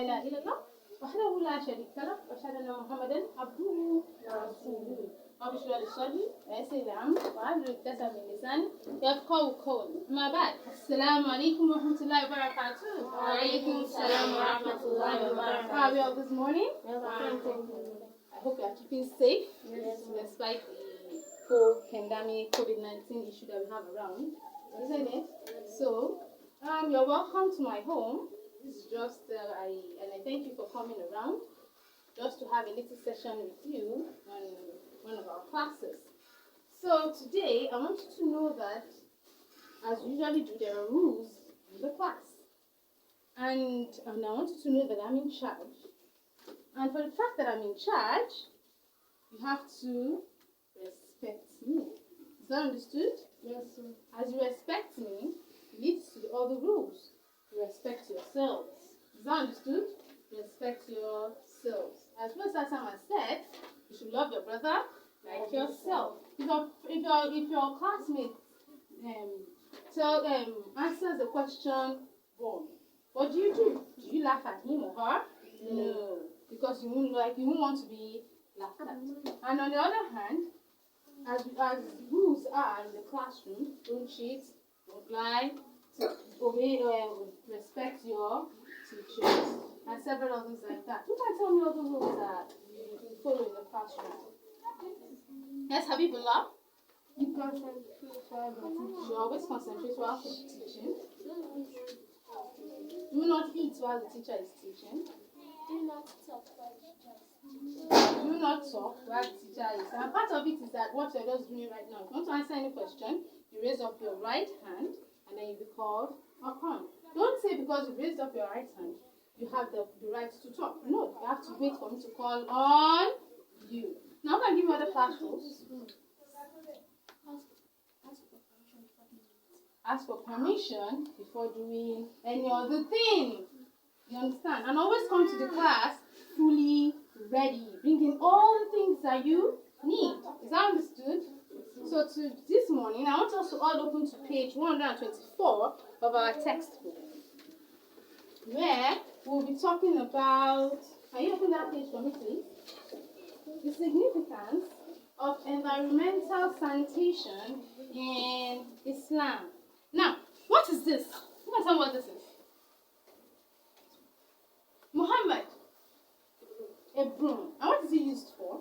لا إله إلا الله وحده لا شريك له وأشهد أن محمدا عبده ورسوله. رب اشرح لي صدري ويسر لي أمري واحلل عقدة من لساني يفقهوا قولي. أما بعد السلام عليكم ورحمة الله وبركاته. وعليكم السلام ورحمة الله وبركاته. How are we all this morning? I hope you are keeping safe despite the whole pandemic COVID-19 issue that we have around, isn't it? So, you're welcome to my home. This is just I thank you for coming around just to have a little session with you on one of our classes. So today I want you to know that, as we usually do, there are rules in the class, and I want you to know that I'm in charge. And for the fact that I'm in charge, you have to respect me. Is that understood? Yes, sir. As you respect me, leads to the other rules. You respect yourselves. Is that understood? Respect yourselves. As well as Sam has said, you should love your brother like yourself. If your classmate answers the question wrong, what do? Do you laugh at him or her? No, because you won't want to be laughed at. And on the other hand, as rules are in the classroom, don't cheat, don't lie, obey respect your teachers, and several others like that. You can tell me all the rules that you follow in the classroom. Yes, Habibullah? You concentrate while the teacher. You always concentrate while teaching. Do not eat while the teacher is teaching. Do not talk while the teacher is teaching. Do not talk while the teacher is. And part of it is that what you're just doing right now. If you want to answer any question, you raise up your right hand and then you'll be called upon. Don't say because you raised up your right hand, you have the right to talk. No, you have to wait for me to call on you. Now I'm going to give you other class rules. Ask for permission before doing any other thing. You understand? And always come to the class fully ready, bringing all the things that you need. Is that understood? So this morning, I want us to all open to page 124 of our textbook, where we'll be talking about, can you open that page for me, please? The significance of environmental sanitation in Islam. Now, what is this? Who can tell me what this is? Muhammad, a broom. And what is it used for?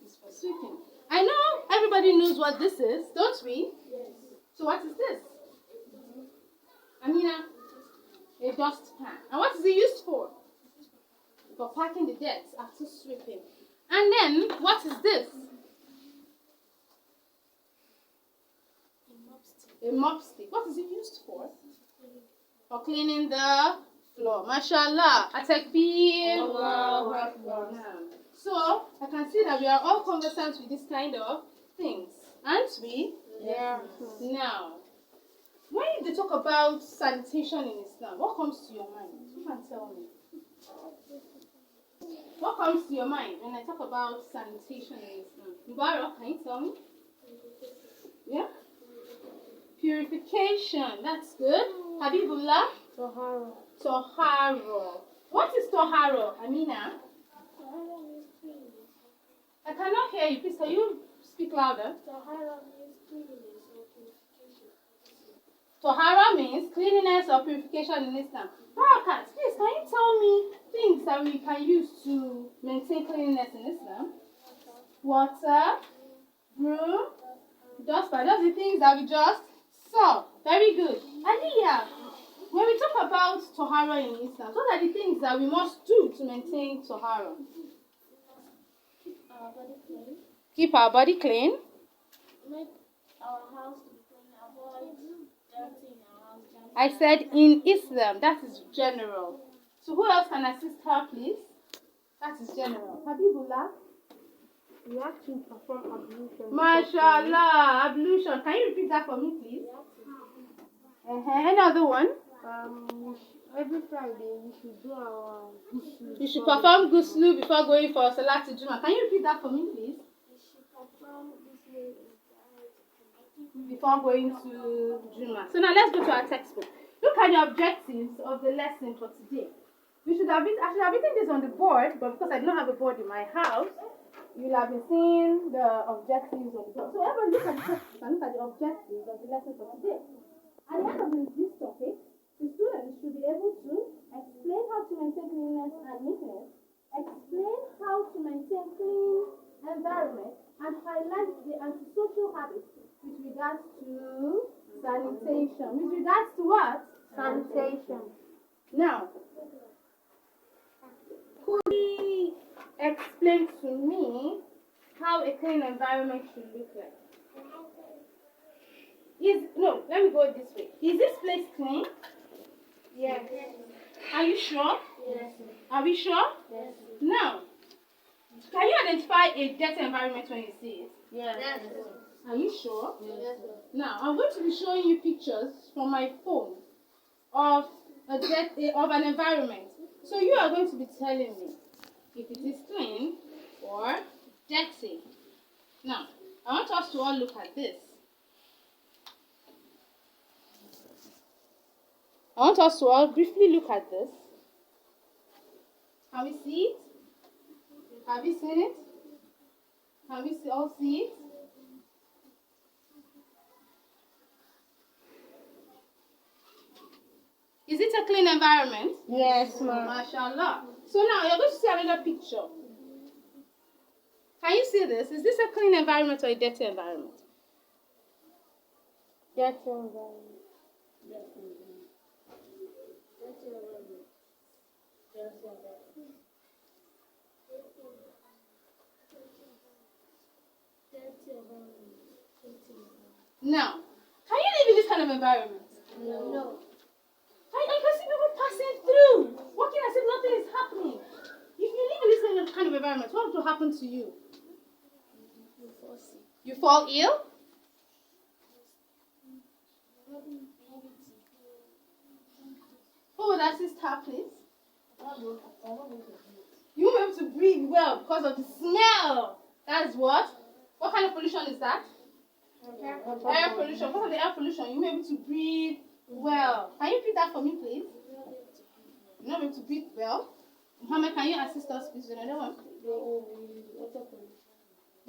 It's for sweeping. I know everybody knows what this is, don't we? Yes. So what is this? Amina, a dustpan. And what is it used for? For packing the dirt after sweeping. And then, what is this? A mop stick. What is it used for? For cleaning the floor. Mashallah. Atakbir. Allahu Akbar. So, I can see that we are all conversant with this kind of things. Aren't we? Yeah. Now, when they talk about sanitation in Islam, what comes to your mind? You can tell me. What comes to your mind when I talk about sanitation in Islam? Mubarak, can you tell me? Yeah? Purification. That's good. Habibullah? Tahara. Tohara. What is Tohara, Amina? Tahara means cleanliness. I cannot hear you. Please, can you speak louder? Tahara means cleanliness or purification. Tohara means cleanliness or purification in Islam. Barakat, please, can you tell me things that we can use to maintain cleanliness in Islam? Water, broom, dustpan. Those are the things that we just saw. Very good. Aliyah, when we talk about Tohara in Islam, what are the things that we must do to maintain Tohara? Keep our body clean. Keep our body clean. Make our house to be clean. Avoid dirty in our house. I said in Islam, that is general. So who else can assist her, please? That is general. Habibullah? We have to perform ablution. MashaAllah, ablution. Can you repeat that for me, please? Any other one? Every Friday we should do our ghusl. You should perform ghusl before going for Salat Juma. Can you repeat that for me, please? We should perform ghusl Before going to Juma. So now let's go to our textbook. Look at the objectives of the lesson for today. We should have I should have written this on the board, but because I don't have a board in my house, you'll have been seeing the objectives on the board. So everyone look at the objectives of the lesson for today. At the end of this topic, the students should be able to explain how to maintain cleanliness and neatness, explain how to maintain clean environment, and highlight the antisocial habits with regards to sanitation. With regards to what? Sanitation. Now, could you explain to me how a clean environment should look like? Let me go this way. Is this place clean? Yes. Are you sure? Yes. Are we sure? Yes. Now, can you identify a dirty environment when you see it? Yes. Are you sure? Yes. Now, I'm going to be showing you pictures from my phone of an environment. So you are going to be telling me if it is clean or dirty. Now, I want us to all look at this. I want us to all briefly look at this. Can we see it? Have you seen it? Can we all see it? Is it a clean environment? Yes, ma'am. MashaAllah. So now you're going to see another picture. Can you see this? Is this a clean environment or a dirty environment? Dirty environment. Now, can you live in this kind of environment? No. I can see people passing through, walking as if nothing is happening. If you live in this kind of environment, what will happen to you? You fall ill? Oh, that's his tap, please. You won't be able to breathe well because of the smell. That's what? What kind of pollution is that? Air pollution. Because of the air pollution, you won't be able to breathe well. Can you repeat that for me, please? You're not able to breathe well. Muhammad, can you assist us, please, with another one? There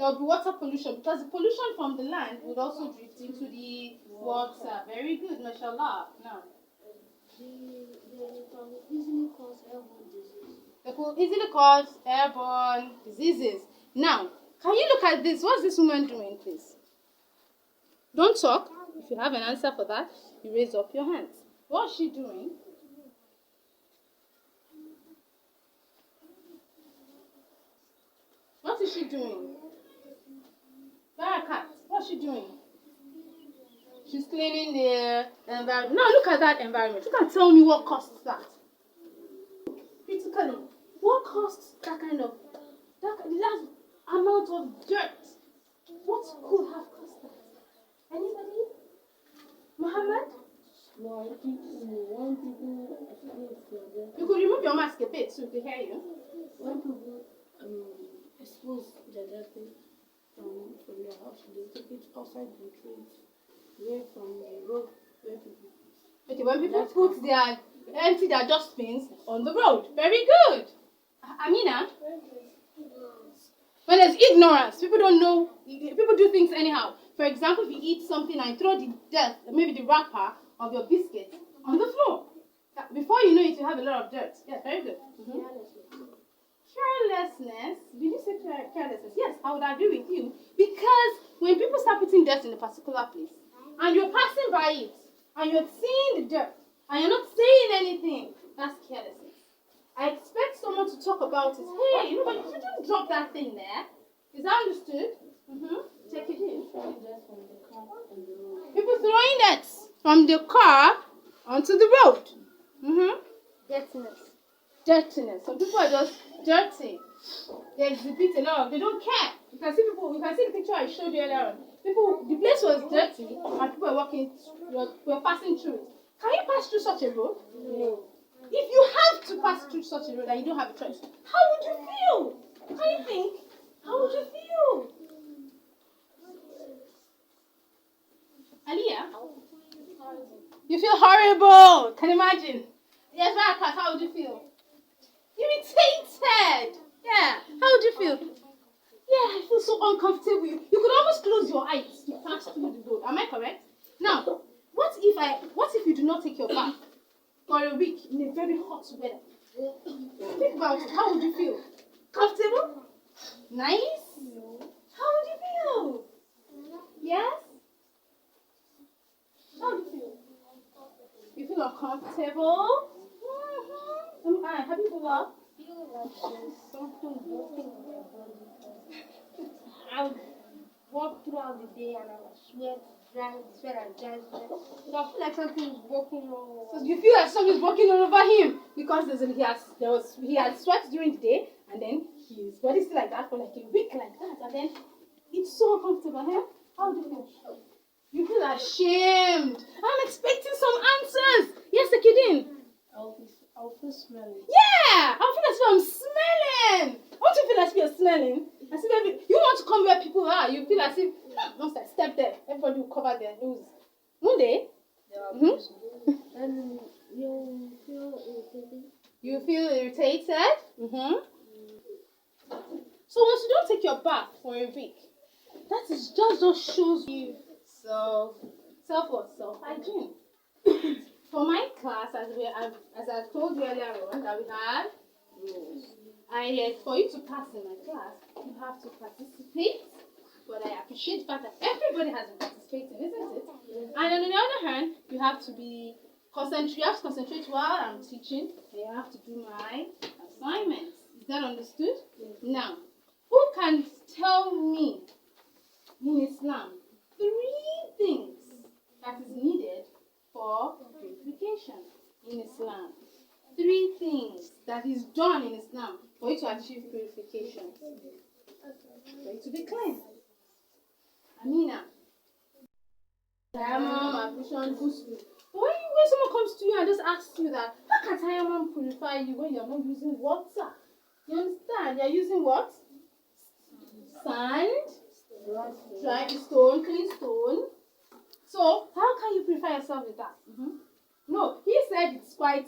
will be water pollution because the pollution from the land would also drift into the water. Very good, mashallah. Now, they could easily cause airborne diseases. Now, can you look at this? What's this woman doing, please? Don't talk. If you have an answer for that, you raise up your hands. What's she doing? What is she doing? Barakat, what's she doing? She's cleaning the environment. Now look at that environment. You can tell me what caused that. Critically, what caused that amount of dirt? What could have caused that? Anybody? Muhammad? No, I think when people expose You could remove your mask a bit so we can hear you. when people expose their dirty from their house, they take it outside and throw it away from the road where people. Okay, when people empty their dustbins on the road. Very good. Amina? When there's ignorance, people don't know, people do things anyhow. For example, if you eat something and throw the dirt, maybe the wrapper of your biscuit on the floor. Before you know it, you have a lot of dirt. Yes, very good. Carelessness. Did you say carelessness? Yes, I would agree with you. Because when people start putting dirt in a particular place, and you're passing by it, and you're seeing the dirt, and you're not saying anything, that's carelessness. I expect someone to talk about it. Hey, but you shouldn't drop that thing there. Is that understood? Check it in. People throwing dirt from the car onto the road. Dirtiness. Some people are just dirty. They exhibit a lot. They don't care. You can see the picture I showed you earlier on. The place was dirty and people were passing through it. Can you pass through such a road? No. If you have to pass through such a road and you don't have a choice, how would you feel? Can you think? How would you feel? Aliyah? You feel horrible. Can you imagine? Yes, Barakat, how would you feel? uncomfortable. You could almost close your eyes to pass through the road. Am I correct? Now, what if you do not take your bath for a week in a very hot weather? Think about it. How would you feel? Comfortable? Nice? How would you feel? Yes? How would you feel? You feel uncomfortable? Have you feel up? Feel like there's something walking on my body. I would walk throughout the day and I would sweat and dry sweat. So I feel like something's walking all So over. you feel like something's walking all over him because he had sweat during the day and then his body's still like that for like a week like that and then it's so uncomfortable. Huh? How do you feel? You feel ashamed. I'm expecting some answers. Yes, Ekidin. I'll feel smelling. Yeah, I feel as if I'm smelling. Don't you feel as if you're smelling? As if you want to come where people are. You feel as if once I step there, everybody will cover their nose. One day, And you feel irritated. you feel irritated. So once you don't take your bath for a week, that is just shows you self-hygiene. For my class, as I told you earlier on, that we had rules. For you to pass in my class, you have to participate. But I appreciate the fact that everybody has been participating, isn't it? And on the other hand, you have to concentrate while I'm teaching, and you have to do my assignments. Is that understood? Now, who can tell me in Islam 3 things that is needed for purification in Islam? 3 things that is done in Islam for you to achieve purification. For you to be clean. Amina. Tayammum, ablution, ghusl. But when someone comes to you and just asks you that, how can tayammum purify you when you're not using water? You understand? You're using what? Sand, dry stone, clean stone. So, how can you purify yourself with that? No, he said it's quite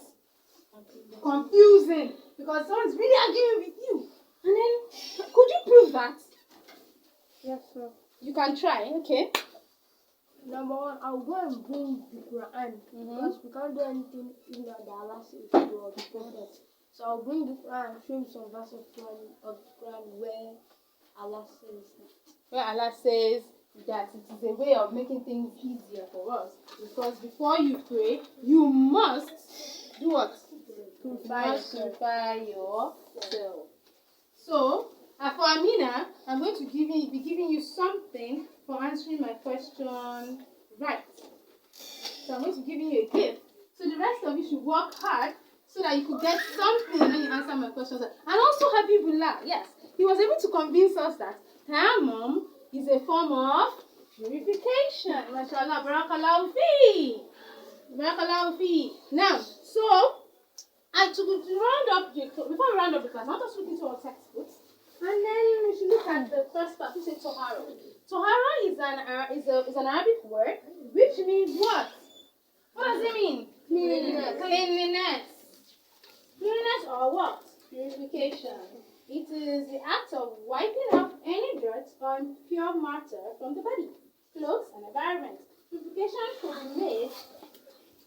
confusing because someone's really arguing with you. And then, could you prove that? Yes, sir. You can try, okay? Number one, I'll go and bring the Quran because we can't do anything without the Allah says to do or the Prophet. So I'll bring the Quran and show him some verse of Quran where Allah says that. Where Allah says that it is a way of making things easier for us. Because before you pray, you must do what? Purify yourself. So, for Amina, I'm going to be giving you something for answering my question right. So I'm going to be giving you a gift. So the rest of you should work hard so that you could get something when you answer my questions. And also Habibullah, yes, he was able to convince us that tayammum is a form of purification. MashaAllah, barakallahu fi. Barakallahu fi. Now, so before we round up the class, I'll just look into our textbooks. And then we should look at the first part, which is Tohara. Tohara is an Arabic word which means what? What does it mean? Cleanliness. Cleanliness or what? Purification. It is the act of wiping off any dirt or impure matter from the body, clothes, and environment. Purification could be made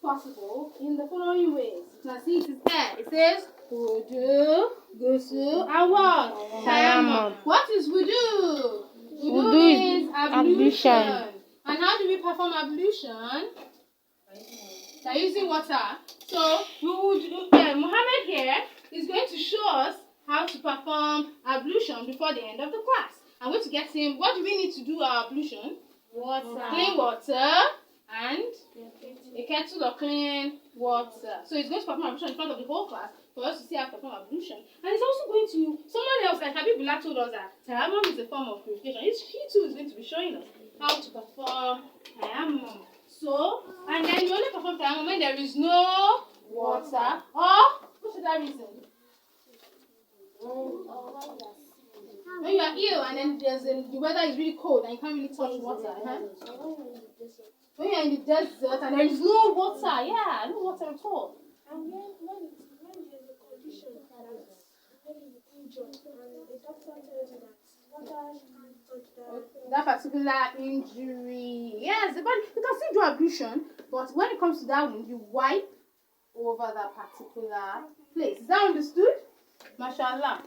possible in the following ways. You can see it is there. It says wudu, ghusl, and what? Tayammum. What is wudu? Wudu is ablution. And how do we perform ablution? By using water. So Muhammad here is going to show us how to perform ablution before the end of the class. I'm going to get him. What do we need to do our ablution? Water. Clean water and a kettle of clean water. So he's going to perform ablution in front of the whole class for us to see how to perform ablution. And he's also going to, someone else like Habibullah told us that tayammum is a form of purification. He too is going to be showing us how to perform tayammum. So, and then you only perform tayammum when there is no water or what should I reason? When you are ill and then the weather is really cold and you can't really touch water. When you are in the desert and there is no water, no water at all. And when there's a condition that when you're injured and the doctor tells you that That particular injury. Yes, but you can still do ablution, but when it comes to that wound, you wipe over that particular place. Is that understood? Mashallah.